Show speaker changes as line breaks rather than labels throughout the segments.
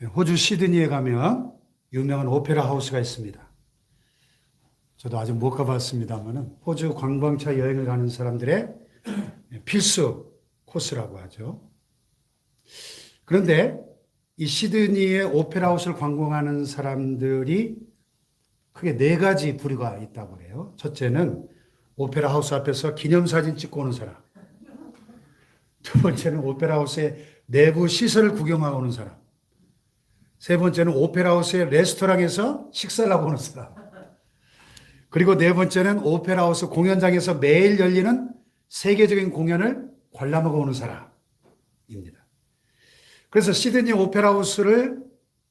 호주 시드니에 가면 유명한 오페라 하우스가 있습니다. 저도 아직 못 가봤습니다만은 호주 관광차 여행을 가는 사람들의 필수 코스라고 하죠. 그런데 이 시드니의 오페라 하우스를 관광하는 사람들이 크게 네 가지 부류가 있다고 그래요. 첫째는 오페라 하우스 앞에서 기념사진 찍고 오는 사람. 두 번째는 오페라 하우스의 내부 시설을 구경하고 오는 사람. 세 번째는 오페라 하우스의 레스토랑에서 식사를 하고 오는 사람. 그리고 네 번째는 오페라 하우스 공연장에서 매일 열리는 세계적인 공연을 관람하고 오는 사람입니다. 그래서 시드니 오페라 하우스를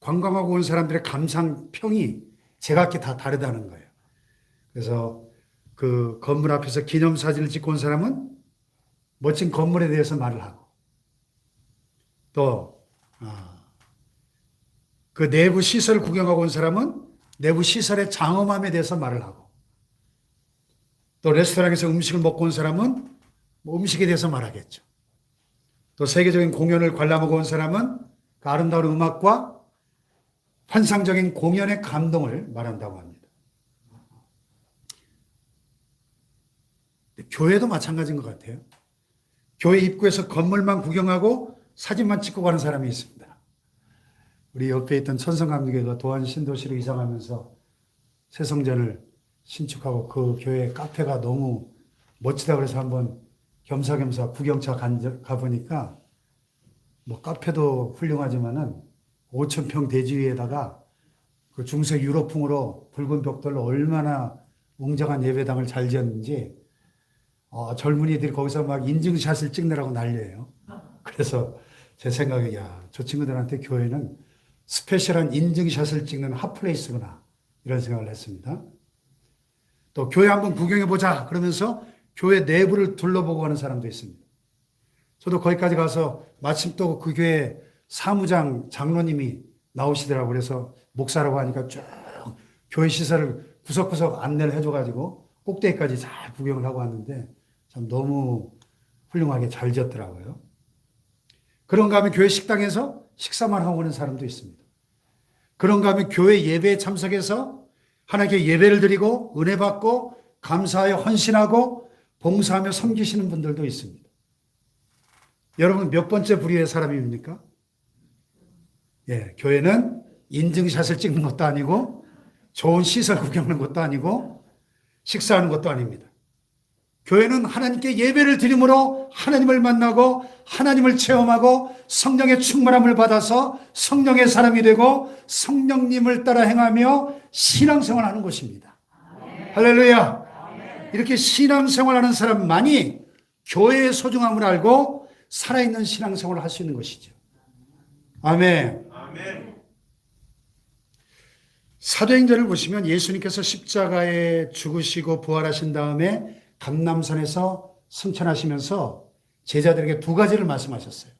관광하고 온 사람들의 감상평이 제각기 다 다르다는 거예요. 그래서 그 건물 앞에서 기념사진을 찍고 온 사람은 멋진 건물에 대해서 말을 하고 또 그 내부 시설을 구경하고 온 사람은 내부 시설의 장엄함에 대해서 말을 하고 또 레스토랑에서 음식을 먹고 온 사람은 뭐 음식에 대해서 말하겠죠. 또 세계적인 공연을 관람하고 온 사람은 그 아름다운 음악과 환상적인 공연의 감동을 말한다고 합니다. 교회도 마찬가지인 것 같아요. 교회 입구에서 건물만 구경하고 사진만 찍고 가는 사람이 있습니다. 우리 옆에 있던 천성감리교회가 도안 신도시로 이장하면서 새성전을 신축하고 그 교회 카페가 너무 멋지다 그래서 한번 겸사겸사 구경차 가보니까 뭐 카페도 훌륭하지만은 5,000평 대지 위에다가 그 중세 유럽풍으로 붉은 벽돌로 얼마나 웅장한 예배당을 잘 지었는지 젊은이들이 거기서 막 인증샷을 찍느라고 난리예요. 그래서 제 생각에 저 친구들한테 교회는 스페셜한 인증샷을 찍는 핫플레이스구나 이런 생각을 했습니다. 또 교회 한번 구경해보자 그러면서 교회 내부를 둘러보고 하는 사람도 있습니다. 저도 거기까지 가서 마침 또 그 교회 사무장 장로님이 나오시더라고요. 그래서 목사라고 하니까 쭉 교회 시설을 구석구석 안내를 해줘가지고 꼭대기까지 잘 구경을 하고 왔는데 참 너무 훌륭하게 잘 지었더라고요. 그런가 하면 교회 식당에서 식사만 하고 오는 사람도 있습니다. 그런가 하면 교회 예배에 참석해서 하나님께 예배를 드리고 은혜 받고 감사하여 헌신하고 봉사하며 섬기시는 분들도 있습니다. 여러분 몇 번째 부류의 사람입니까? 교회는 인증샷을 찍는 것도 아니고 좋은 시설 구경하는 것도 아니고 식사하는 것도 아닙니다. 교회는 하나님께 예배를 드림으로 하나님을 만나고 하나님을 체험하고 성령의 충만함을 받아서 성령의 사람이 되고 성령님을 따라 행하며 신앙생활하는 곳입니다. 할렐루야. 이렇게 신앙생활하는 사람만이 교회의 소중함을 알고 살아있는 신앙생활을 할 수 있는 것이죠. 아멘. 사도행전을 보시면 예수님께서 십자가에 죽으시고 부활하신 다음에 감람산에서 승천하시면서 제자들에게 두 가지를 말씀하셨어요.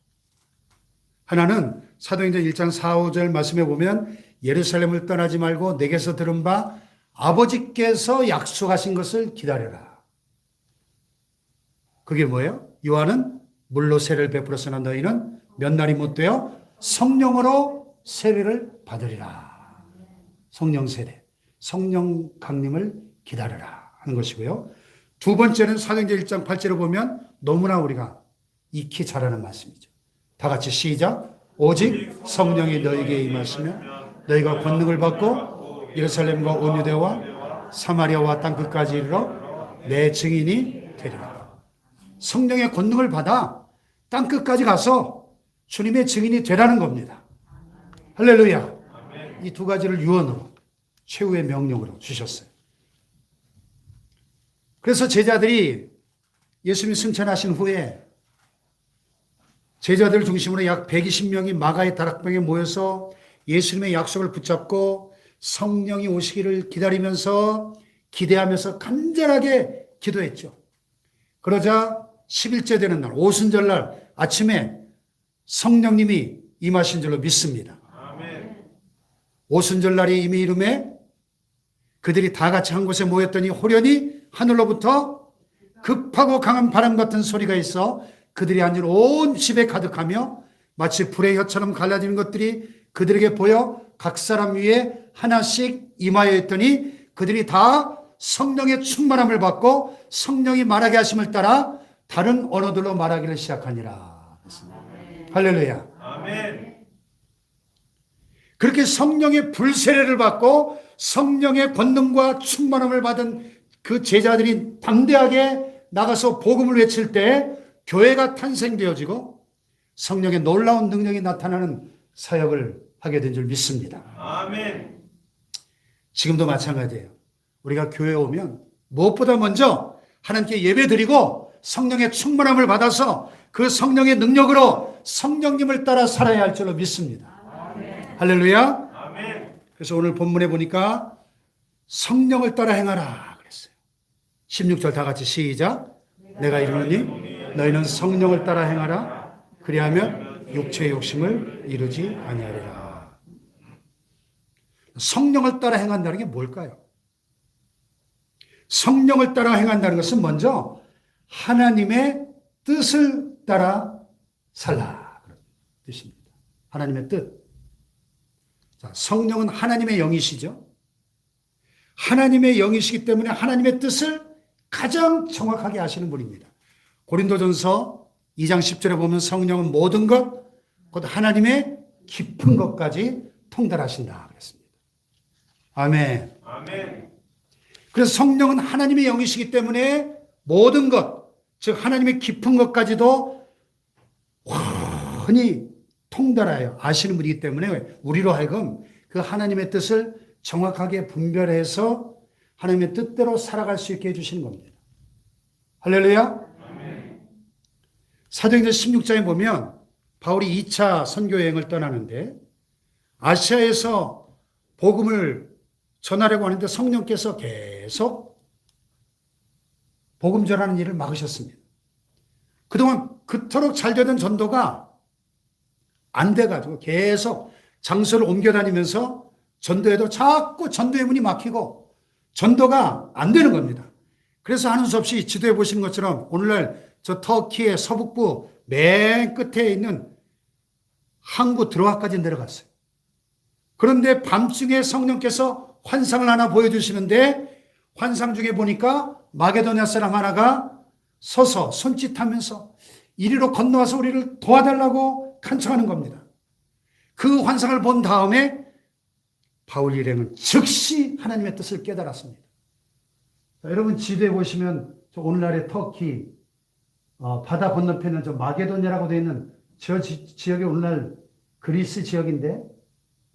하나는 사도행전 1장 4, 5절 말씀에 보면 예루살렘을 떠나지 말고 내게서 들은 바 아버지께서 약속하신 것을 기다려라. 그게 뭐예요? 요한은 물로 세례를 베풀었으나 너희는 몇 날이 못 되어 성령으로 세례를 받으리라. 성령 세례, 성령 강림을 기다려라 하는 것이고요. 두 번째는 사도행전 1장 8절을 보면 너무나 우리가 익히 잘 아는 말씀이죠. 다 같이 시작. 오직 성령이 너희에게 임하시면 너희가 권능을 받고 예루살렘과 온 유대와 사마리아와 땅끝까지 이르러 내 증인이 되리라. 성령의 권능을 받아 땅끝까지 가서 주님의 증인이 되라는 겁니다. 할렐루야. 이 두 가지를 유언으로 최후의 명령으로 주셨어요. 그래서 제자들이 예수님이 승천하신 후에 제자들 중심으로 약 120명이 마가의 다락방에 모여서 예수님의 약속을 붙잡고 성령이 오시기를 기다리면서 기대하면서 간절하게 기도했죠. 그러자 10일째 되는 날 오순절날 아침에 성령님이 임하신 줄로 믿습니다. 오순절날이 이미 이름에 그들이 다 같이 한 곳에 모였더니 호련히 하늘로부터 급하고 강한 바람 같은 소리가 있어 그들이 앉은 온 집에 가득하며 마치 불의 혀처럼 갈라지는 것들이 그들에게 보여 각 사람 위에 하나씩 임하여 있더니 그들이 다 성령의 충만함을 받고 성령이 말하게 하심을 따라 다른 언어들로 말하기를 시작하니라. 할렐루야.
아멘.
그렇게 성령의 불세례를 받고 성령의 권능과 충만함을 받은 그 제자들이 담대하게 나가서 복음을 외칠 때 교회가 탄생되어지고 성령의 놀라운 능력이 나타나는 사역을 하게 된 줄 믿습니다.
아멘.
지금도 마찬가지예요. 우리가 교회에 오면 무엇보다 먼저 하나님께 예배드리고 성령의 충만함을 받아서 그 성령의 능력으로 성령님을 따라 살아야 할 줄로 믿습니다.
아멘.
할렐루야.
아멘.
그래서 오늘 본문에 보니까 성령을 따라 행하라 그랬어요. 16절 다 같이 시작. 내가 이르노니 너희는 성령을 따라 행하라. 그리하면 육체의 욕심을 이루지 아니하리라. 성령을 따라 행한다는 게 뭘까요? 성령을 따라 행한다는 것은 먼저 하나님의 뜻을 따라 살라 그런 뜻입니다. 하나님의 뜻. 자, 성령은 하나님의 영이시죠. 하나님의 영이시기 때문에 하나님의 뜻을 가장 정확하게 아시는 분입니다. 고린도전서 2장 10절에 보면 성령은 모든 것, 곧 하나님의 깊은 것까지 통달하신다 그랬습니다. 아멘.
아멘.
그래서 성령은 하나님의 영이시기 때문에 모든 것, 즉 하나님의 깊은 것까지도 훤히 통달하여 아시는 분이기 때문에 우리로 하여금 그 하나님의 뜻을 정확하게 분별해서 하나님의 뜻대로 살아갈 수 있게 해주시는 겁니다. 할렐루야. 사도행전 16장에 보면 바울이 2차 선교 여행을 떠나는데 아시아에서 복음을 전하려고 하는데 성령께서 계속 복음 전하는 일을 막으셨습니다. 그동안 그토록 잘 되던 전도가 안 돼가지고 계속 장소를 옮겨다니면서 전도에도 자꾸 전도의 문이 막히고 전도가 안 되는 겁니다. 그래서 하는 수 없이 지도에 보시는 것처럼 오늘날 저 터키의 서북부 맨 끝에 있는 항구 드로아까지 내려갔어요. 그런데 밤중에 성령께서 환상을 하나 보여주시는데 환상 중에 보니까 마게도냐 사람 하나가 서서 손짓하면서 이리로 건너와서 우리를 도와달라고 간청하는 겁니다. 그 환상을 본 다음에 바울 일행은 즉시 하나님의 뜻을 깨달았습니다. 자, 여러분 지도에 보시면 저 오늘날의 터키 바다 건너편에 저 마게도냐라고 되어 있는 저 지역이 오늘날 그리스 지역인데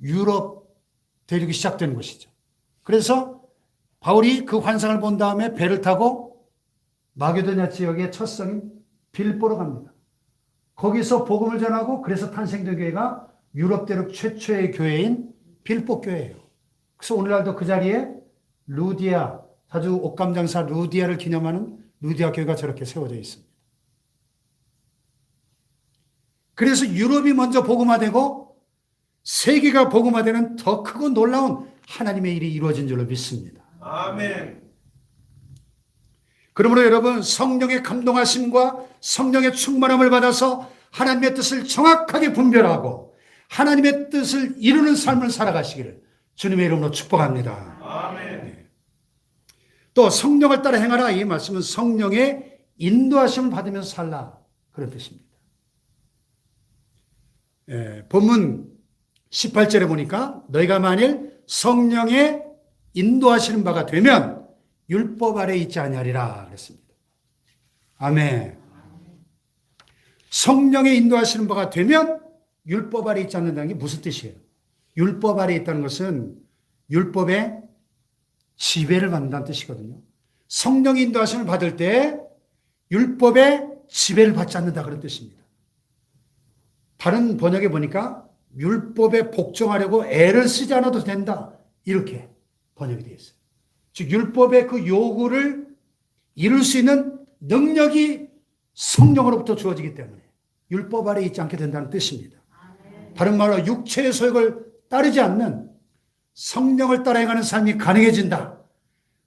유럽 대륙이 시작되는 곳이죠. 그래서 바울이 그 환상을 본 다음에 배를 타고 마게도냐 지역의 첫 성인 빌보로 갑니다. 거기서 복음을 전하고 그래서 탄생된 교회가 유럽 대륙 최초의 교회인 빌보 교회예요. 그래서 오늘날도 그 자리에 루디아, 자주 옷감 장사 루디아를 기념하는 루디아 교회가 저렇게 세워져 있습니다. 그래서 유럽이 먼저 복음화되고 세계가 복음화되는 더 크고 놀라운 하나님의 일이 이루어진 줄로 믿습니다.
아멘.
그러므로 여러분 성령의 감동하심과 성령의 충만함을 받아서 하나님의 뜻을 정확하게 분별하고 하나님의 뜻을 이루는 삶을 살아가시기를 주님의 이름으로 축복합니다.
아멘.
또 성령을 따라 행하라 이 말씀은 성령의 인도하심을 받으면서 살라 그런 뜻입니다. 본문 18절에 보니까 너희가 만일 성령의 인도하시는 바가 되면 율법 아래 있지 아니하리라 그랬습니다. 아멘. 성령의 인도하시는 바가 되면 율법 아래 있지 않는다는 게 무슨 뜻이에요? 율법 아래 있다는 것은 율법의 지배를 받는다는 뜻이거든요. 성령의 인도하심을 받을 때 율법의 지배를 받지 않는다 그런 뜻입니다. 다른 번역에 보니까 율법에 복종하려고 애를 쓰지 않아도 된다 이렇게 번역이 되어 있어요. 즉 율법의 그 요구를 이룰 수 있는 능력이 성령으로부터 주어지기 때문에 율법 아래 있지 않게 된다는 뜻입니다. 다른 말로 육체의 소욕을 따르지 않는 성령을 따라 행하는 삶이 가능해진다.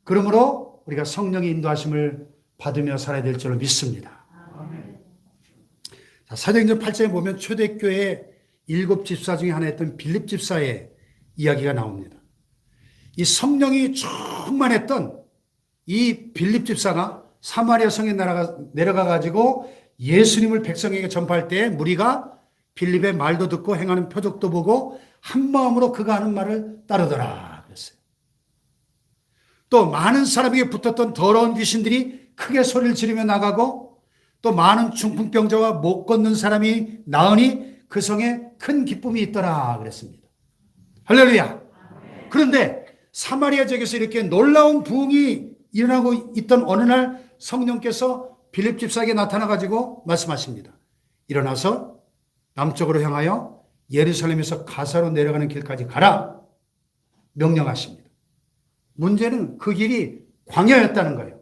그러므로 우리가 성령의 인도하심을 받으며 살아야 될 줄로 믿습니다. 자, 사도행전 8장에 보면 초대교회의 7 집사 중에 하나였던 빌립 집사의 이야기가 나옵니다. 이 성령이 충만했던 이 빌립 집사가 사마리아 성에 내려가 가지고 예수님을 백성에게 전파할 때 무리가 빌립의 말도 듣고 행하는 표적도 보고 한 마음으로 그가 하는 말을 따르더라 그랬어요. 또 많은 사람에게 붙었던 더러운 귀신들이 크게 소리를 지르며 나가고 또 많은 중풍병자와 못 걷는 사람이 나으니 그 성에 큰 기쁨이 있더라 그랬습니다. 할렐루야. 그런데 사마리아 지역에서 이렇게 놀라운 부흥이 일어나고 있던 어느 날 성령께서 빌립 집사에게 나타나 가지고 말씀하십니다. 일어나서 남쪽으로 향하여 예루살렘에서 가사로 내려가는 길까지 가라 명령하십니다. 문제는 그 길이 광야였다는 거예요.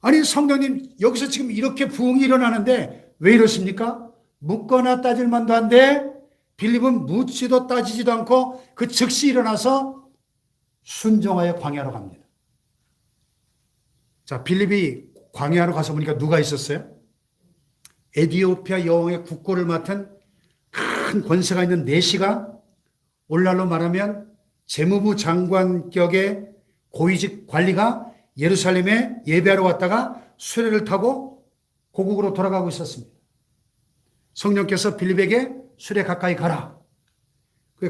아니 성령님 여기서 지금 이렇게 부흥이 일어나는데 왜 이러십니까? 묻거나 따질 만도 한데 빌립은 묻지도 따지지도 않고 그 즉시 일어나서 순종하여 광야로 갑니다. 자, 빌립이 광야로 가서 보니까 누가 있었어요? 에티오피아 여왕의 국고를 맡은 큰 권세가 있는 내시가 오늘날로 말하면 재무부 장관격의 고위직 관리가 예루살렘에 예배하러 왔다가 수레를 타고 고국으로 돌아가고 있었습니다. 성령께서 빌립에게 수레 가까이 가라.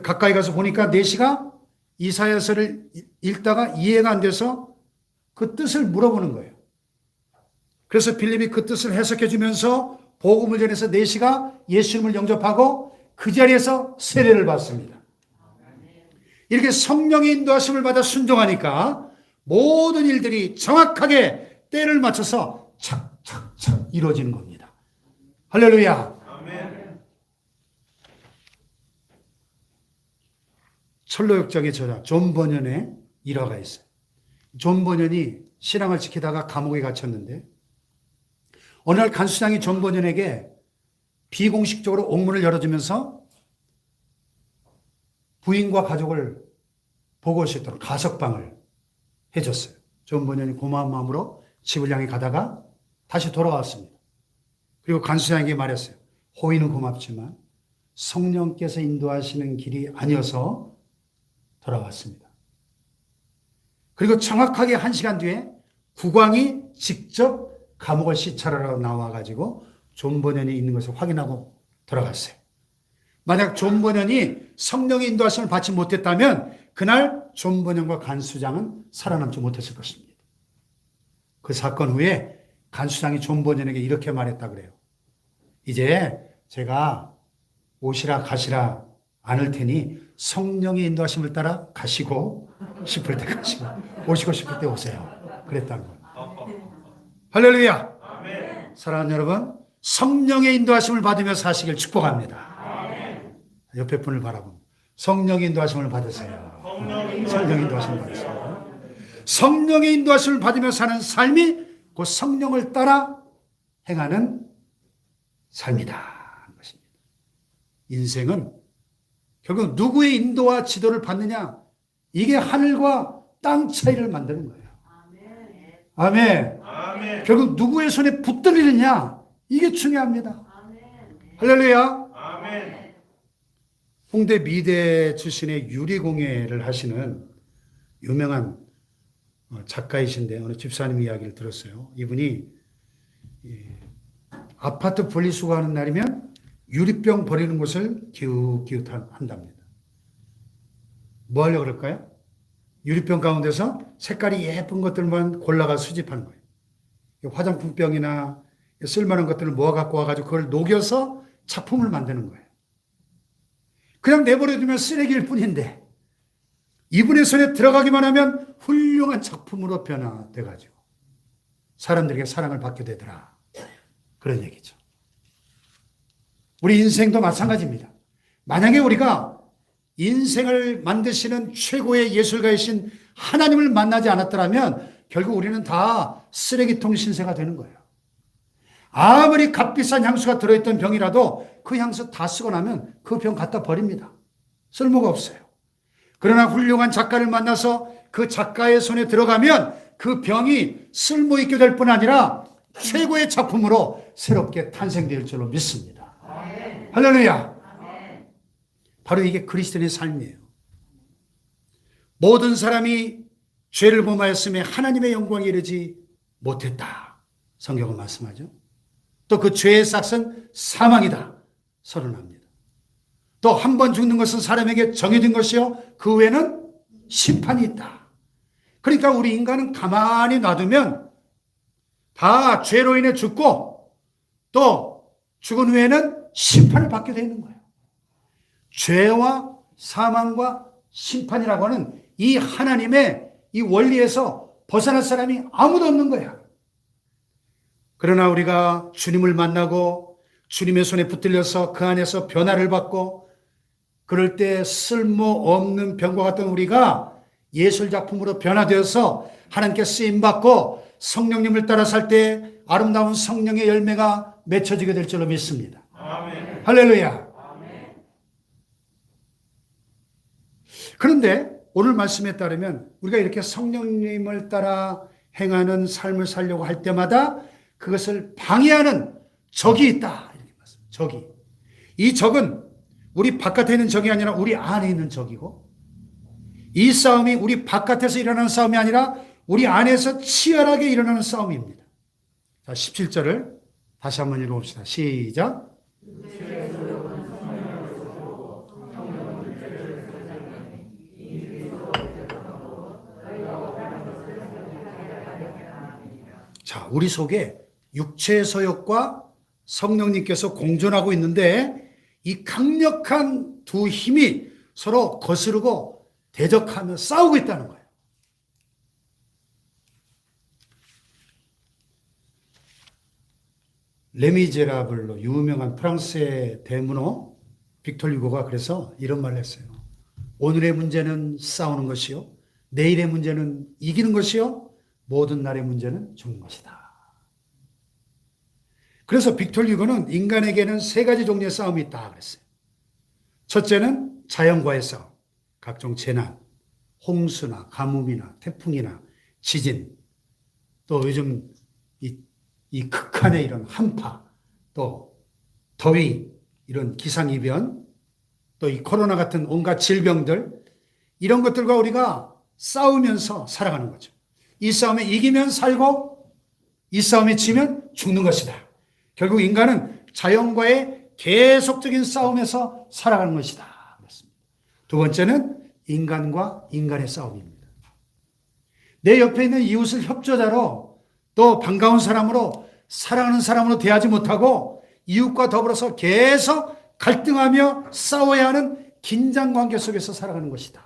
가까이 가서 보니까 내시가 이사야서를 읽다가 이해가 안 돼서 그 뜻을 물어보는 거예요. 그래서 빌립이 그 뜻을 해석해 주면서 복음을 전해서 내시가 예수님을 영접하고 그 자리에서 세례를 받습니다. 이렇게 성령의 인도하심을 받아 순종하니까 모든 일들이 정확하게 때를 맞춰서 착착착 이루어지는 겁니다. 할렐루야.
아멘.
철로역정의 저자 존 버년의 일화가 있어요. 존 버년이 신앙을 지키다가 감옥에 갇혔는데 어느 날 간수장이 존 버년에게 비공식적으로 옥문을 열어주면서 부인과 가족을 보고 올 수 있도록 가석방을 해줬어요. 존 버년이 고마운 마음으로 집을 향해 가다가 다시 돌아왔습니다. 그리고 간수장에게 말했어요. 호의는 고맙지만 성령께서 인도하시는 길이 아니어서 돌아왔습니다. 그리고 정확하게 1시간 뒤에 국왕이 직접 감옥을 시찰하러 나와가지고 존 버년이 있는 것을 확인하고 돌아갔어요. 만약 존 버년이 성령의 인도하심을 받지 못했다면 그날 존 버년과 간수장은 살아남지 못했을 것입니다. 그 사건 후에 간수장이 존 버년에게 이렇게 말했다 그래요. 이제 제가 오시라 가시라 않을 테니 성령의 인도하심을 따라 가시고 싶을 때 가시고 오시고 싶을 때 오세요. 그랬다는 거예요. 할렐루야.
아멘.
사랑하는 여러분, 성령의 인도하심을 받으며 사시길 축복합니다.
아멘.
옆에 분을 바라보면 성령의 인도하심을 받으세요. 성령의 인도하심을 받으세요. 성령의 인도하심을 받으며 사는 삶이 그 성령을 따라 행하는 삶이다 하는 것입니다. 인생은 결국 누구의 인도와 지도를 받느냐, 이게 하늘과 땅 차이를 만드는 거예요. 아멘.
아멘.
결국 누구의 손에 붙들리느냐, 이게 중요합니다. 할렐루야.
아멘.
홍대 미대 출신의 유리공예를 하시는 유명한 작가이신데 어느 집사님 이야기를 들었어요. 이분이 아파트 분리수거하는 날이면 유리병 버리는 곳을 기웃기웃 한답니다. 뭐 하려고 그럴까요? 유리병 가운데서 색깔이 예쁜 것들만 골라가 수집하는 거예요. 화장품병이나 쓸만한 것들을 모아 갖고 와가지고 그걸 녹여서 작품을 만드는 거예요. 그냥 내버려두면 쓰레기일 뿐인데 이분의 손에 들어가기만 하면 훌륭한 작품으로 변화돼가지고 사람들에게 사랑을 받게 되더라. 그런 얘기죠. 우리 인생도 마찬가지입니다. 만약에 우리가 인생을 만드시는 최고의 예술가이신 하나님을 만나지 않았더라면 결국 우리는 다 쓰레기통 신세가 되는 거예요. 아무리 값비싼 향수가 들어있던 병이라도 그 향수 다 쓰고 나면 그 병 갖다 버립니다. 쓸모가 없어요. 그러나 훌륭한 작가를 만나서 그 작가의 손에 들어가면 그 병이 쓸모있게 될 뿐 아니라 최고의 작품으로 새롭게 탄생될 줄로 믿습니다. 할렐루야. 바로 이게 그리스도인의 삶이에요. 모든 사람이 죄를 범하였음에 하나님의 영광에 이르지 못했다. 성경은 말씀하죠. 또 그 죄의 싹은 사망이다. 선언합니다. 또 한 번 죽는 것은 사람에게 정해진 것이요 그 후에는 심판이 있다. 그러니까 우리 인간은 가만히 놔두면 다 죄로 인해 죽고 또 죽은 후에는 심판을 받게 되는 거예요. 죄와 사망과 심판이라고 하는 이 하나님의 이 원리에서 벗어날 사람이 아무도 없는 거야. 그러나 우리가 주님을 만나고 주님의 손에 붙들려서 그 안에서 변화를 받고 그럴 때 쓸모없는 병과 같던 우리가 예술작품으로 변화되어서 하나님께 쓰임받고 성령님을 따라 살 때 아름다운 성령의 열매가 맺혀지게 될 줄로 믿습니다.
아멘.
할렐루야.
아멘.
그런데 오늘 말씀에 따르면 우리가 이렇게 성령님을 따라 행하는 삶을 살려고 할 때마다 그것을 방해하는 적이 있다. 이렇게 말씀합니다. 적이. 이 적은 우리 바깥에 있는 적이 아니라 우리 안에 있는 적이고 이 싸움이 우리 바깥에서 일어나는 싸움이 아니라 우리 안에서 치열하게 일어나는 싸움입니다. 자, 17절을 다시 한번 읽어봅시다. 시작. 자, 우리 속에 육체의 소욕과 성령님께서 공존하고 있는데 이 강력한 두 힘이 서로 거스르고 대적하며 싸우고 있다는 거예요. 레미제라블로 유명한 프랑스의 대문호 빅토르 유고가 그래서 이런 말을 했어요. 오늘의 문제는 싸우는 것이요. 내일의 문제는 이기는 것이요. 모든 날의 문제는 죽는 것이다. 그래서 빅토르 유고는 인간에게는 세 가지 종류의 싸움이 있다 그랬어요. 첫째는 자연과의 싸움. 각종 재난, 홍수나 가뭄이나 태풍이나 지진, 또 요즘 이 극한의 이런 한파, 또 더위, 이런 기상이변, 또 이 코로나 같은 온갖 질병들, 이런 것들과 우리가 싸우면서 살아가는 거죠. 이 싸움에 이기면 살고 이 싸움에 지면 죽는 것이다. 결국 인간은 자연과의 계속적인 싸움에서 살아가는 것이다. 두 번째는 인간과 인간의 싸움입니다. 내 옆에 있는 이웃을 협조자로 또 반가운 사람으로 사랑하는 사람으로 대하지 못하고 이웃과 더불어서 계속 갈등하며 싸워야 하는 긴장관계 속에서 살아가는 것이다.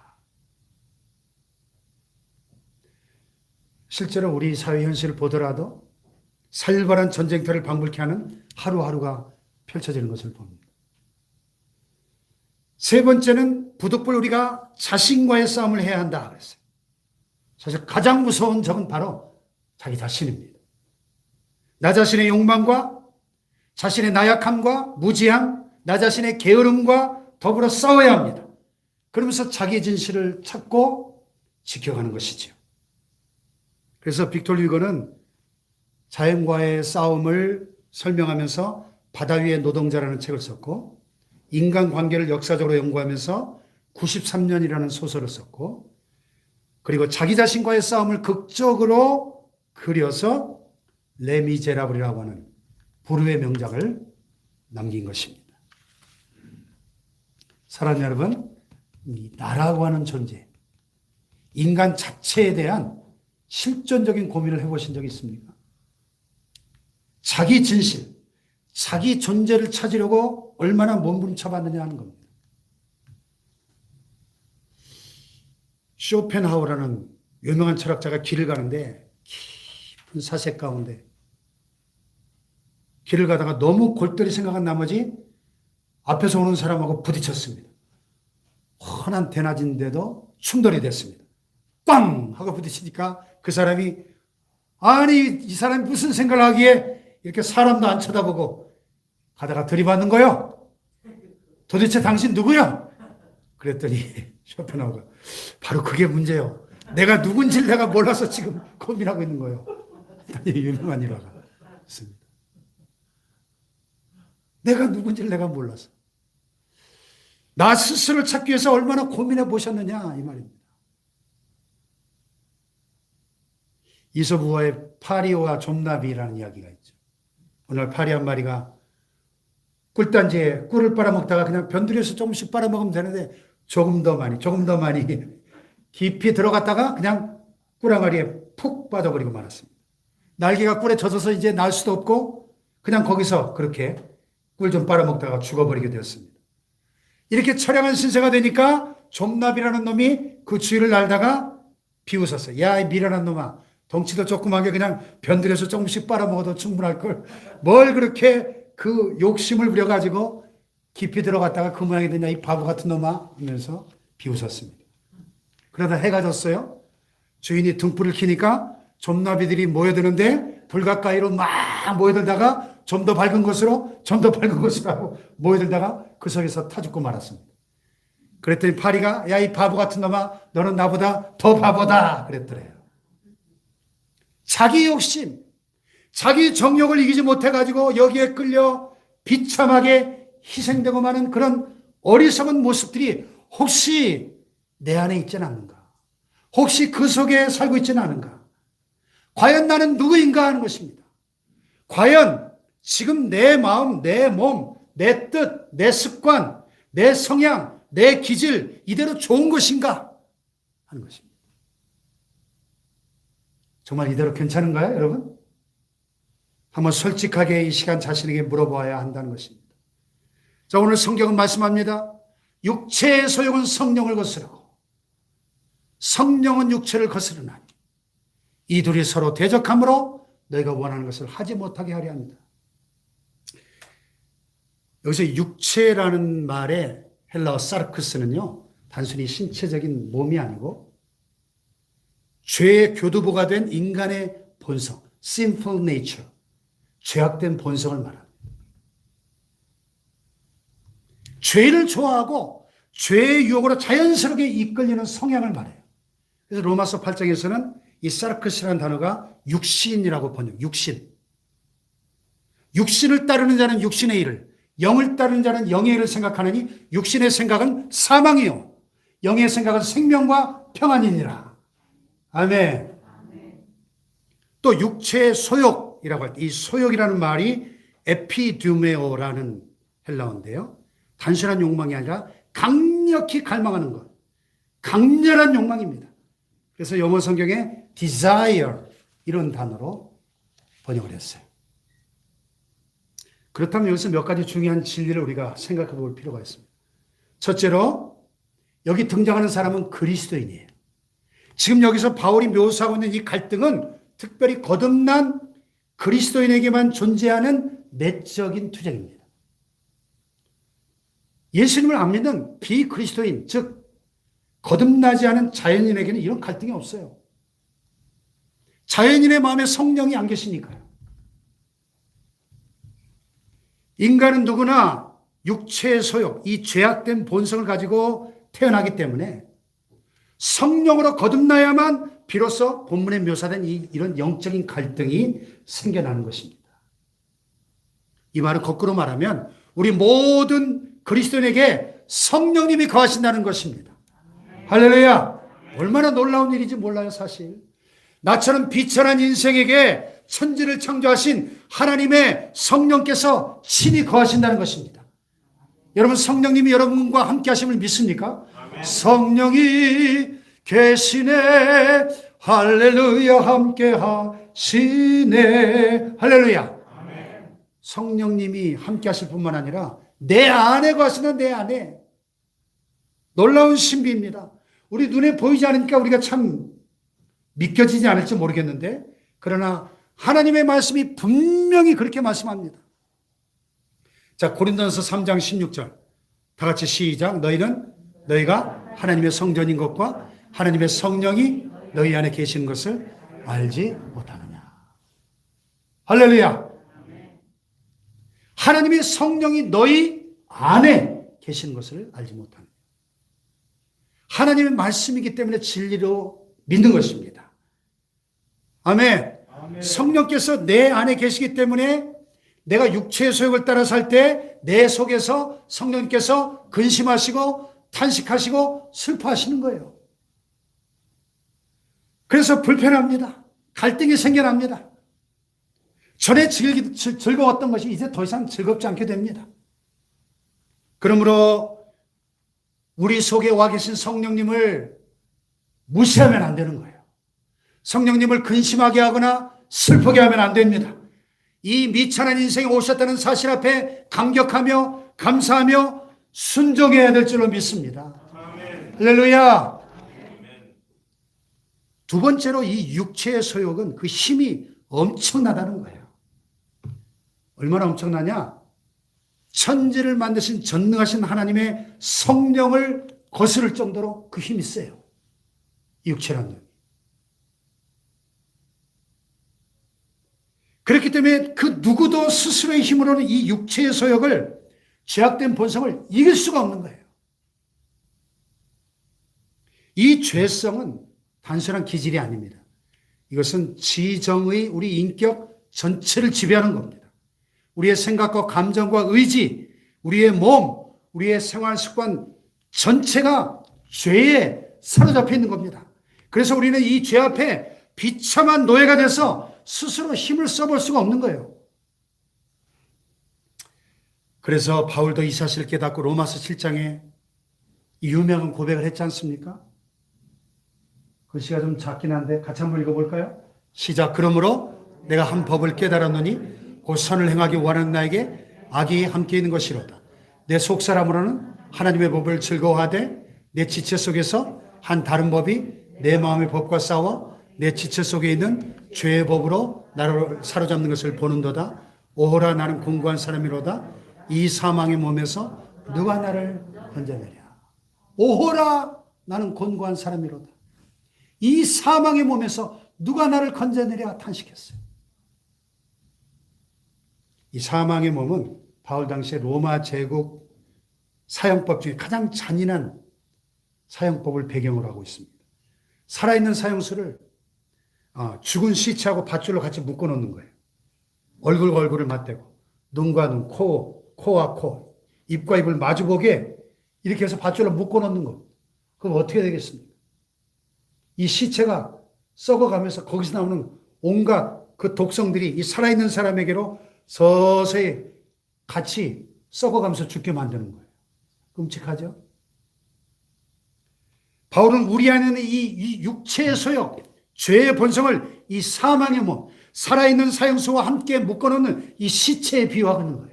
실제로 우리 사회 현실을 보더라도 살벌한 전쟁터를 방불케 하는 하루하루가 펼쳐지는 것을 봅니다. 세 번째는 부득불 우리가 자신과의 싸움을 해야 한다 그랬어요. 사실 가장 무서운 적은 바로 자기 자신입니다. 나 자신의 욕망과 자신의 나약함과 무지함, 나 자신의 게으름과 더불어 싸워야 합니다. 그러면서 자기 진실을 찾고 지켜가는 것이죠. 그래서 빅토르 휴고는 자연과의 싸움을 설명하면서 바다 위의 노동자라는 책을 썼고 인간관계를 역사적으로 연구하면서 93년이라는 소설을 썼고 그리고 자기 자신과의 싸움을 극적으로 그려서 레미제라블이라고 하는 불후의 명작을 남긴 것입니다. 사랑 여러분, 이 나라고 하는 존재, 인간 자체에 대한 실존적인 고민을 해보신 적이 있습니까? 자기 진실, 자기 존재를 찾으려고 얼마나 몸부림쳐봤느냐 하는 겁니다. 쇼펜하우라는 유명한 철학자가 길을 가는데 깊은 사색 가운데 길을 가다가 너무 골똘히 생각한 나머지 앞에서 오는 사람하고 부딪혔습니다. 훤한 대낮인데도 충돌이 됐습니다. 꽝! 하고 부딪히니까 그 사람이 아니 이 사람이 무슨 생각을 하기에 이렇게 사람도 안 쳐다보고 가다가 들이받는 거요? 도대체 당신 누구야? 그랬더니 쇼펜하우가 바로 그게 문제요. 내가 누군지를 내가 몰라서 지금 고민하고 있는 거예요. 유명한 일화가 있습니다. 내가 누군지를 내가 몰라서. 나 스스로를 찾기 위해서 얼마나 고민해 보셨느냐 이 말입니다. 이솝우화의 파리와 좀나비라는 이야기가 있죠. 오늘 파리 한 마리가 꿀단지에 꿀을 빨아먹다가 그냥 변두리에서 조금씩 빨아먹으면 되는데 조금 더 많이 깊이 들어갔다가 그냥 꿀 항아리에 푹 빠져버리고 말았습니다. 날개가 꿀에 젖어서 이제 날 수도 없고 그냥 거기서 그렇게 꿀 좀 빨아먹다가 죽어버리게 되었습니다. 이렇게 처량한 신세가 되니까 좀나비라는 놈이 그 주위를 날다가 비웃었어요. 야, 이 미련한 놈아, 덩치도 조그맣게 그냥 변들여서 조금씩 빨아먹어도 충분할 걸 뭘 그렇게 그 욕심을 부려가지고 깊이 들어갔다가 그 모양이 되냐 이 바보 같은 놈아 하면서 비웃었습니다. 그러다 해가 졌어요. 주인이 등불을 켜니까 좀나비들이 모여드는데 불 가까이로 막 모여들다가 좀 더 밝은 곳으로 하고 모여들다가 그 속에서 타 죽고 말았습니다. 그랬더니 파리가 야, 이 바보 같은 놈아, 너는 나보다 더 바보다 그랬더래요. 자기 욕심, 자기 정욕을 이기지 못해가지고 여기에 끌려 비참하게 희생되고 마는 그런 어리석은 모습들이 혹시 내 안에 있지는 않는가? 혹시 그 속에 살고 있지는 않은가? 과연 나는 누구인가 하는 것입니다. 과연 지금 내 마음, 내 몸, 내 뜻, 내 습관, 내 성향, 내 기질 이대로 좋은 것인가 하는 것입니다. 정말 이대로 괜찮은가요, 여러분? 한번 솔직하게 이 시간 자신에게 물어봐야 한다는 것입니다. 자, 오늘 성경은 말씀합니다. 육체의 소욕은 성령을 거스르고 성령은 육체를 거스르나니 이 둘이 서로 대적함으로 너희가 원하는 것을 하지 못하게 하려 합니다. 여기서 육체라는 말의 헬라어 사르크스는요, 단순히 신체적인 몸이 아니고 죄의 교두보가 된 인간의 본성, sinful nature, 죄악된 본성을 말합니다. 죄를 좋아하고 죄의 유혹으로 자연스럽게 이끌리는 성향을 말해요. 그래서 로마서 8장에서는 이 사르크스라는 단어가 육신이라고 번역, 육신. 육신을 따르는 자는 육신의 일을, 영을 따르는 자는 영의 일을 생각하느니 육신의 생각은 사망이요 영의 생각은 생명과 평안이니라. 아멘. 또 육체의 소욕이라고 할 때 이 소욕이라는 말이 에피듀메오라는 헬라어인데요. 단순한 욕망이 아니라 강력히 갈망하는 것, 강렬한 욕망입니다. 그래서 영어 성경에 desire 이런 단어로 번역을 했어요. 그렇다면 여기서 몇 가지 중요한 진리를 우리가 생각해 볼 필요가 있습니다. 첫째로 여기 등장하는 사람은 그리스도인이에요. 지금 여기서 바울이 묘사하고 있는 이 갈등은 특별히 거듭난 그리스도인에게만 존재하는 내적인 투쟁입니다. 예수님을 안 믿는 비그리스도인, 즉 거듭나지 않은 자연인에게는 이런 갈등이 없어요. 자연인의 마음에 성령이 안 계시니까요. 인간은 누구나 육체의 소욕, 이 죄악된 본성을 가지고 태어나기 때문에 성령으로 거듭나야만 비로소 본문에 묘사된 이런 영적인 갈등이 생겨나는 것입니다. 이 말을 거꾸로 말하면 우리 모든 그리스도인에게 성령님이 거하신다는 것입니다. 할렐루야! 얼마나 놀라운 일인지 몰라요, 사실. 나처럼 비천한 인생에게 천지를 창조하신 하나님의 성령께서 친히 거하신다는 것입니다. 여러분, 성령님이 여러분과 함께 하심을 믿습니까? 아멘. 성령이 계시네, 할렐루야, 함께 하시네, 할렐루야. 아멘. 성령님이 함께 하실 뿐만 아니라 내 안에 거하시는 내 안에. 놀라운 신비입니다. 우리 눈에 보이지 않으니까 우리가 참 믿겨지지 않을지 모르겠는데, 그러나 하나님의 말씀이 분명히 그렇게 말씀합니다. 자, 고린도전서 3장 16절 다 같이 시작. 너희가 하나님의 성전인 것과 하나님의 성령이 너희 안에 계시는 것을 알지 못하느냐. 할렐루야. 하나님의 성령이 너희 안에 계시는 것을 알지 못하느냐. 하나님의 말씀이기 때문에 진리로 믿는 것입니다. 아멘. 성령께서 내 안에 계시기 때문에 내가 육체의 소욕을 따라 살 때 내 속에서 성령님께서 근심하시고 탄식하시고 슬퍼하시는 거예요. 그래서 불편합니다. 갈등이 생겨납니다. 전에 즐거웠던 것이 이제 더 이상 즐겁지 않게 됩니다. 그러므로 우리 속에 와 계신 성령님을 무시하면 안 되는 거예요. 성령님을 근심하게 하거나 슬프게 하면 안 됩니다. 이 미천한 인생에 오셨다는 사실 앞에 감격하며 감사하며 순종해야 될 줄로 믿습니다. 아멘. 할렐루야. 아멘. 두 번째로 이 육체의 소욕은 그 힘이 엄청나다는 거예요. 얼마나 엄청나냐? 천지를 만드신 전능하신 하나님의 성령을 거스를 정도로 그 힘이 세요. 육체라는 놈이. 그렇기 때문에 그 누구도 스스로의 힘으로는 이 육체의 소욕을, 죄악된 본성을 이길 수가 없는 거예요. 이 죄성은 단순한 기질이 아닙니다. 이것은 지정의 우리 인격 전체를 지배하는 겁니다. 우리의 생각과 감정과 의지, 우리의 몸, 우리의 생활 습관 전체가 죄에 사로잡혀 있는 겁니다. 그래서 우리는 이 죄 앞에 비참한 노예가 돼서 스스로 힘을 써볼 수가 없는 거예요. 그래서 바울도 이 사실을 깨닫고 로마서 7장에 유명한 고백을 했지 않습니까? 글씨가 좀 작긴 한데 같이 한번 읽어볼까요? 시작. 그러므로 내가 한 법을 깨달았노니 곧 선을 행하기 원하는 나에게 악이 함께 있는 것이로다. 내 속사람으로는 하나님의 법을 즐거워하되 내 지체 속에서 한 다른 법이 내 마음의 법과 싸워 내 지체 속에 있는 죄의 법으로 나를 사로잡는 것을 보는도다. 오호라 나는 공고한 사람이로다. 이 사망의 몸에서 누가 나를 건져내랴. 오호라 나는 곤고한 사람이로다. 이 사망의 몸에서 누가 나를 건져내랴 탄식했어요. 이 사망의 몸은 바울 당시에 로마 제국 사형법 중에 가장 잔인한 사형법을 배경으로 하고 있습니다. 살아있는 사형수를 죽은 시체하고 밧줄로 같이 묶어놓는 거예요. 얼굴과 얼굴을 맞대고 눈과 눈, 코와 코, 입과 입을 마주보게 이렇게 해서 밧줄로 묶어놓는 거. 그럼 어떻게 되겠습니까? 이 시체가 썩어가면서 거기서 나오는 온갖 그 독성들이 이 살아있는 사람에게로 서서히 같이 썩어가면서 죽게 만드는 거예요. 끔찍하죠? 바울은 우리 안에는 이 육체의 소욕, 죄의 본성을 이 사망의 몸, 살아있는 사형수와 함께 묶어놓는 이 시체에 비유하는 거예요.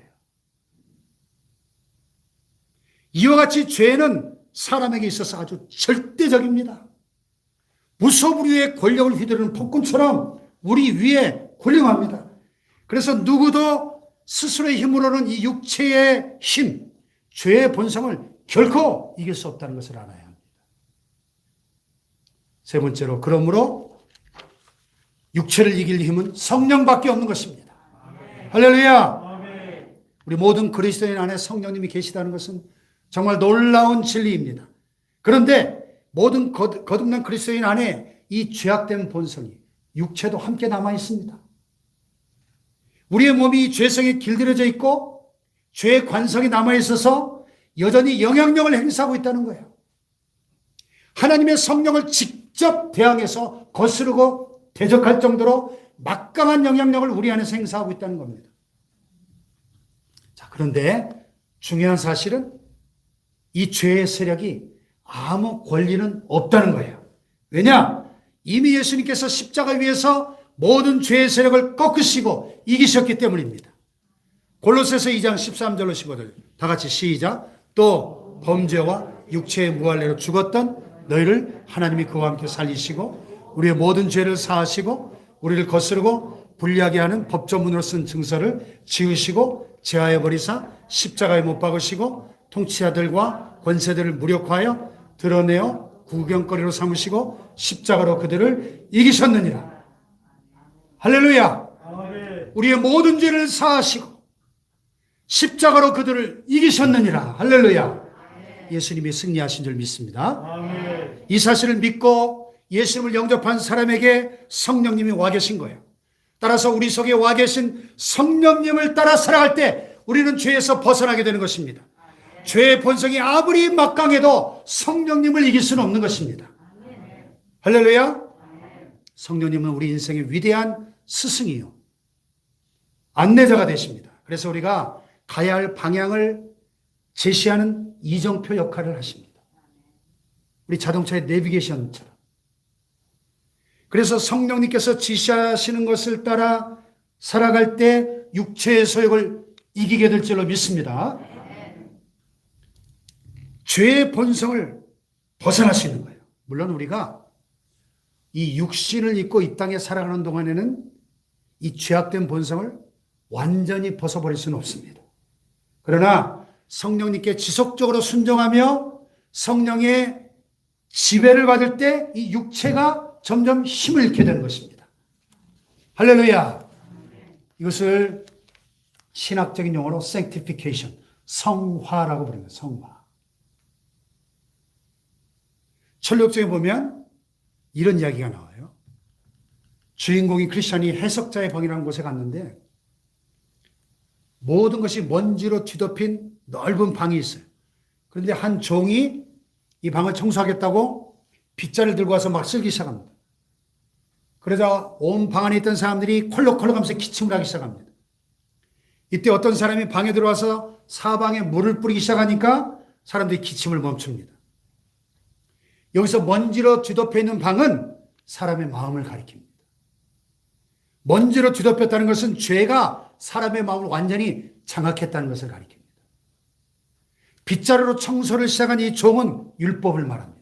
이와 같이 죄는 사람에게 있어서 아주 절대적입니다. 무소불위의 권력을 휘두르는 폭군처럼 우리 위에 군림합니다. 그래서 누구도 스스로의 힘으로는 이 육체의 힘, 죄의 본성을 결코 이길 수 없다는 것을 알아야 합니다. 세 번째로, 그러므로 육체를 이길 힘은 성령밖에 없는 것입니다. 아멘. 할렐루야. 아멘. 우리 모든 그리스도인 안에 성령님이 계시다는 것은 정말 놀라운 진리입니다. 그런데 모든 거듭난 그리스도인 안에 이 죄악된 본성이, 육체도 함께 남아 있습니다. 우리의 몸이 죄성에 길들여져 있고 죄의 관성이 남아 있어서 여전히 영향력을 행사하고 있다는 거예요. 하나님의 성령을 직접 대항해서 거스르고 대적할 정도로 막강한 영향력을 우리 안에서 행사하고 있다는 겁니다. 자, 그런데 중요한 사실은 이 죄의 세력이 아무 권리는 없다는 거예요. 왜냐? 이미 예수님께서 십자가 위에서 모든 죄의 세력을 꺾으시고 이기셨기 때문입니다. 골로새서 2장 13절로 15절 다 같이 시작. 또 범죄와 육체의 무할례로 죽었던 너희를 하나님이 그와 함께 살리시고 우리의 모든 죄를 사하시고 우리를 거스르고 불리하게 하는 법조문으로 쓴 증서를 지으시고 제하여 버리사 십자가에 못 박으시고 통치자들과 권세들을 무력화하여 드러내어 구경거리로 삼으시고 십자가로 그들을 이기셨느니라. 할렐루야. 우리의 모든 죄를 사하시고 십자가로 그들을 이기셨느니라. 할렐루야. 예수님이 승리하신 줄 믿습니다. 이 사실을 믿고 예수님을 영접한 사람에게 성령님이 와 계신 거예요. 따라서 우리 속에 와 계신 성령님을 따라 살아갈 때 우리는 죄에서 벗어나게 되는 것입니다. 죄의 본성이 아무리 막강해도 성령님을 이길 수는 없는 것입니다. 할렐루야. 성령님은 우리 인생의 위대한 스승이요, 안내자가 되십니다. 그래서 우리가 가야 할 방향을 제시하는 이정표 역할을 하십니다. 우리 자동차의 내비게이션처럼. 그래서 성령님께서 지시하시는 것을 따라 살아갈 때 육체의 소욕을 이기게 될 줄로 믿습니다. 죄의 본성을 벗어날 수 있는 거예요. 물론 우리가 이 육신을 입고 이 땅에 살아가는 동안에는 이 죄악된 본성을 완전히 벗어버릴 수는 없습니다. 그러나 성령님께 지속적으로 순종하며 성령의 지배를 받을 때 이 육체가 점점 힘을 잃게 되는 것입니다. 할렐루야. 이것을 신학적인 용어로 sanctification, 성화라고 부릅니다. 성화. 철학적에 보면 이런 이야기가 나와요. 주인공이 크리스찬이 해석자의 방이라는 곳에 갔는데 모든 것이 먼지로 뒤덮인 넓은 방이 있어요. 그런데 한 종이 이 방을 청소하겠다고 빗자를 들고 와서 막 쓸기 시작합니다. 그러자 온 방 안에 있던 사람들이 콜록콜록 하면서 기침을 하기 시작합니다. 이때 어떤 사람이 방에 들어와서 사방에 물을 뿌리기 시작하니까 사람들이 기침을 멈춥니다. 여기서 먼지로 뒤덮여 있는 방은 사람의 마음을 가리킵니다. 먼지로 뒤덮였다는 것은 죄가 사람의 마음을 완전히 장악했다는 것을 가리킵니다. 빗자루로 청소를 시작한 이 종은 율법을 말합니다.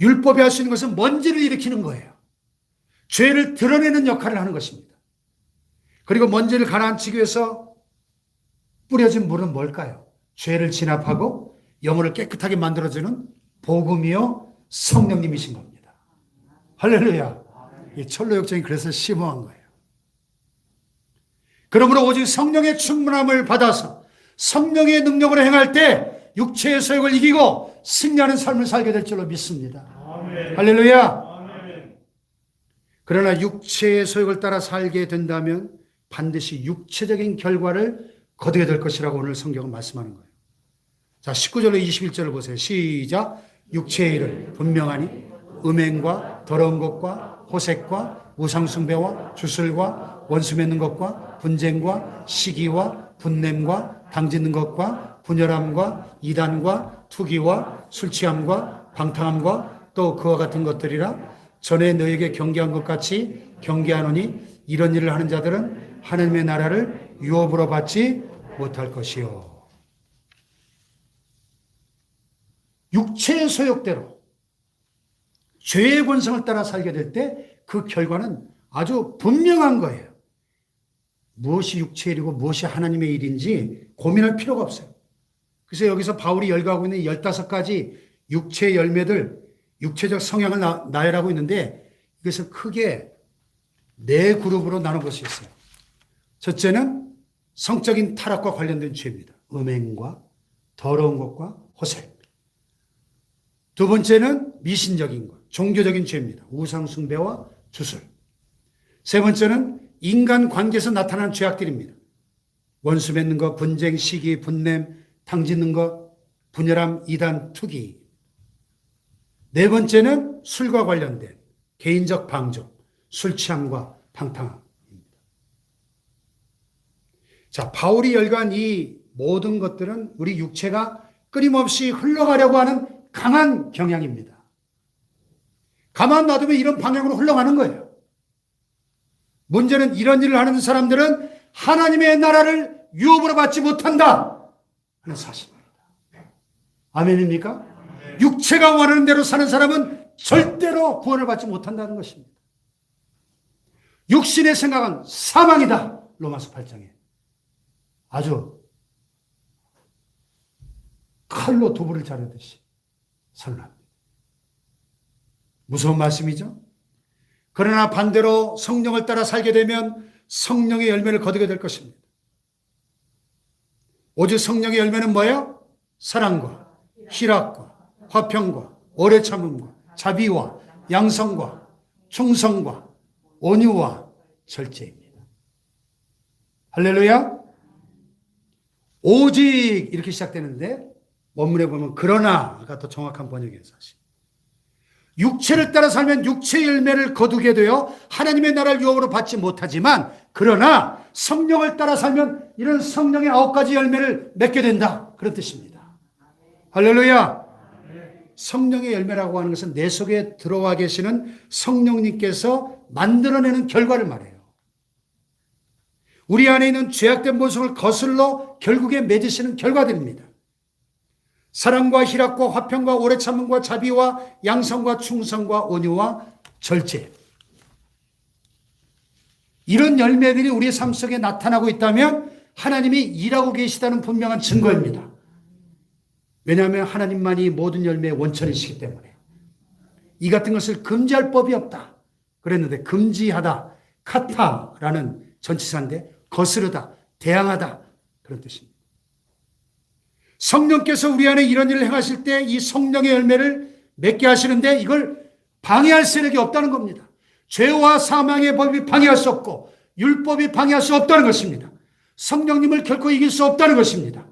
율법이 할 수 있는 것은 먼지를 일으키는 거예요. 죄를 드러내는 역할을 하는 것입니다. 그리고 먼지를 가라앉히기 위해서 뿌려진 물은 뭘까요? 죄를 진압하고 영혼을 깨끗하게 만들어주는 복음이요 성령님이신 겁니다. 할렐루야. 이 철로 역정이 그래서 심오한 거예요. 그러므로 오직 성령의 충만함을 받아서 성령의 능력으로 행할 때 육체의 소욕을 이기고 승리하는 삶을 살게 될 줄로 믿습니다. 아멘. 할렐루야. 아멘. 그러나 육체의 소욕을 따라 살게 된다면 반드시 육체적인 결과를 거두게 될 것이라고 오늘 성경은 말씀하는 거예요. 자, 19절로 21절을 보세요. 시작. 육체의 일을 분명하니 음행과 더러운 것과 호색과 우상숭배와 주술과 원수 맺는 것과 분쟁과 시기와 분냄과 당짓는 것과 분열함과 이단과 투기와 술취함과 방탕함과 또 그와 같은 것들이라. 전에 너에게 경계한 것 같이 경계하노니 이런 일을 하는 자들은 하나님의 나라를 유업으로 받지 못할 것이요. 육체의 소욕대로 죄의 본성을 따라 살게 될 때 그 결과는 아주 분명한 거예요. 무엇이 육체의 일이고 무엇이 하나님의 일인지 고민할 필요가 없어요. 그래서 여기서 바울이 열거하고 있는 15가지 육체의 열매들, 육체적 성향을 나열하고 있는데 이것을 크게 4그룹으로 나눠볼 수 있어요. 첫째는 성적인 타락과 관련된 죄입니다. 음행과 더러운 것과 호색. 두 번째는 미신적인 것, 종교적인 죄입니다. 우상 숭배와 주술. 세 번째는 인간 관계에서 나타나는 죄악들입니다. 원수 맺는 것, 분쟁, 시기, 분냄, 당짓는 것, 분열함, 이단, 투기. 네 번째는 술과 관련된 개인적 방종, 술 취함과 방탕함입니다. 자, 바울이 열거한 이 모든 것들은 우리 육체가 끊임없이 흘러가려고 하는 강한 경향입니다. 가만 놔두면 이런 방향으로 흘러가는 거예요. 문제는 이런 일을 하는 사람들은 하나님의 나라를 유업으로 받지 못한다 하는 사실입니다. 아멘입니까? 육체가 원하는 대로 사는 사람은 절대로 구원을 받지 못한다는 것입니다. 육신의 생각은 사망이다. 로마서 8장에 아주 칼로 두부를 자르듯이 선언합니다. 무서운 말씀이죠. 그러나 반대로 성령을 따라 살게 되면 성령의 열매를 거두게 될 것입니다. 오직 성령의 열매는 뭐예요? 사랑과 희락과 화평과 오래 참음과 자비와 양성과 충성과 온유와 절제입니다. 할렐루야. 오직 이렇게 시작되는데 원문에 보면 그러나가 더 정확한 번역이에요. 사실 육체를 따라 살면 육체의 열매를 거두게 되어 하나님의 나라를 유업으로 받지 못하지만 그러나 성령을 따라 살면 이런 성령의 9가지 열매를 맺게 된다. 그런 뜻입니다. 할렐루야. 성령의 열매라고 하는 것은 내 속에 들어와 계시는 성령님께서 만들어내는 결과를 말해요. 우리 안에 있는 죄악된 본성을 거슬러 결국에 맺으시는 결과들입니다. 사랑과 희락과 화평과 오래 참음과 자비와 양성과 충성과 온유와 절제. 이런 열매들이 우리의 삶 속에 나타나고 있다면 하나님이 일하고 계시다는 분명한 증거입니다. 왜냐하면 하나님만이 모든 열매의 원천이시기 때문에. 이 같은 것을 금지할 법이 없다 그랬는데 금지하다, 카타라는 전치사인데 거스르다, 대항하다 그런 뜻입니다. 성령께서 우리 안에 이런 일을 행하실 때 이 성령의 열매를 맺게 하시는데 이걸 방해할 세력이 없다는 겁니다. 죄와 사망의 법이 방해할 수 없고 율법이 방해할 수 없다는 것입니다. 성령님을 결코 이길 수 없다는 것입니다.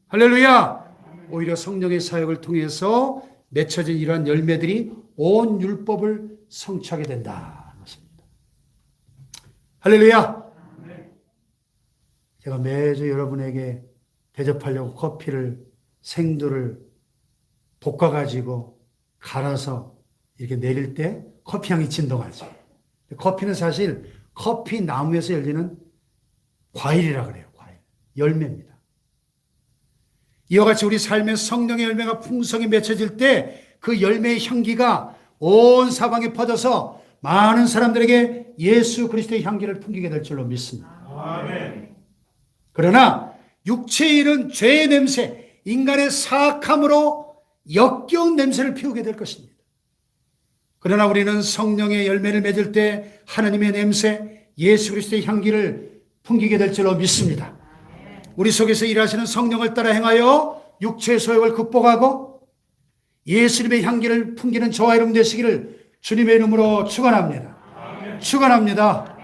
할렐루야. 오히려 성령의 사역을 통해서 맺혀진 이러한 열매들이 온 율법을 성취하게 된다는 것입니다. 할렐루야. 제가 매주 여러분에게 대접하려고 커피를 생두를 볶아가지고 갈아서 이렇게 내릴 때 커피 향이 진동하죠. 커피는 사실 커피 나무에서 열리는 과일이라 그래요. 과일. 열매입니다. 이와 같이 우리 삶에 성령의 열매가 풍성히 맺혀질 때 그 열매의 향기가 온 사방에 퍼져서 많은 사람들에게 예수 그리스도의 향기를 풍기게 될 줄로 믿습니다. 아멘. 그러나 육체의 일은 죄의 냄새, 인간의 사악함으로 역겨운 냄새를 피우게 될 것입니다. 그러나 우리는 성령의 열매를 맺을 때 하나님의 냄새, 예수 그리스도의 향기를 풍기게 될 줄로 믿습니다. 우리 속에서 일하시는 성령을 따라 행하여 육체의 소욕을 극복하고 예수님의 향기를 풍기는 저와 여러분 되시기를 주님의 이름으로 축원합니다. 축원합니다.